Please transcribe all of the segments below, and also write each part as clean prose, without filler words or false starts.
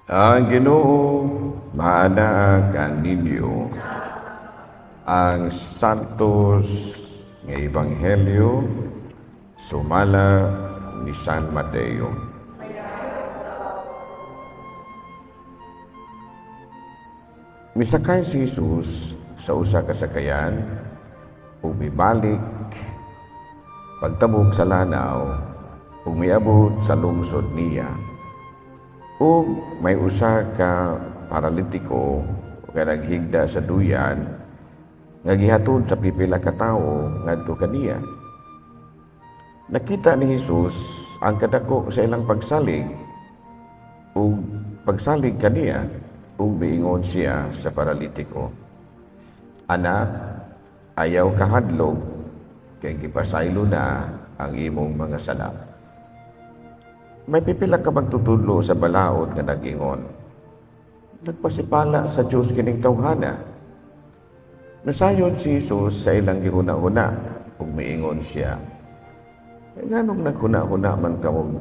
Ang Ginoo maanaakan ninyo ang santos nga ebanghelyo sumala ni San Mateo. Misakay si Jesus sa usa ka sakayan ug mibalik pagtabok sa lanaw ug miabot sa lungsod niya. Ug may usa ka paralitiko nga naghigda sa duyan nga gihatod sa pipila ka tawo ngadto kaniya. Nakita ni Jesus ang kadako sa ilang pagsalig ug pagsalig kaniya ug miingon siya sa paralitiko, "Anak, ayaw kahadlok kay gipasaylo na ang imong mga sala." May pipila ka magtutudlo sa balaod nga nag-ingon, "Nagpasipala sa Dios kining tawhana." Nasayon si Jesus sa ilang gihuna-huna ug miingon siya, "Nganong naghuna-huna man kamo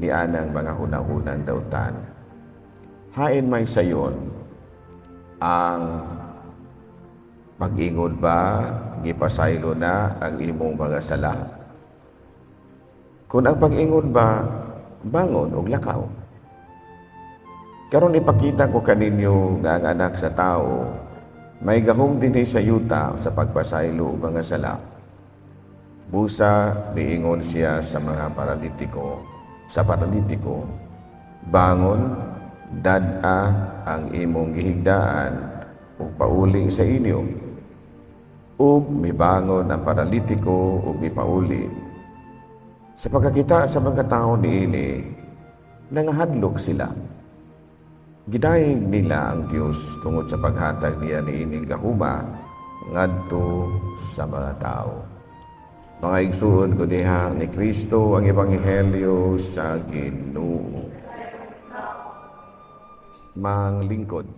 ni anang mga hunahunang dautan? Hain may sayon ang pag-ingod ba gipasaylo na ang imong mga sala? Kung ang pag-ingod ba bangon og lakaw. Karon ipakita ko kaninyo nga ang anak sa tao may gahom dinhi sa yuta sa pagpasaylo og mga sala." Busa miingon siya sa mga paralitiko, "Bangon, dad-a ang imong gihigdaan ug pauli sa inyo." Ug mibangon ang paralitiko ug mipauli. Sa pagkakita sa mga tao niini, nangahadlok sila. Gidayeg nila ang Dios tungod sa paghatag niya niining gahuma ngadto sa mga tao. Mga igsoon ko diha ni Kristo ang ebanghelyo sa Ginoo. Manglingkod.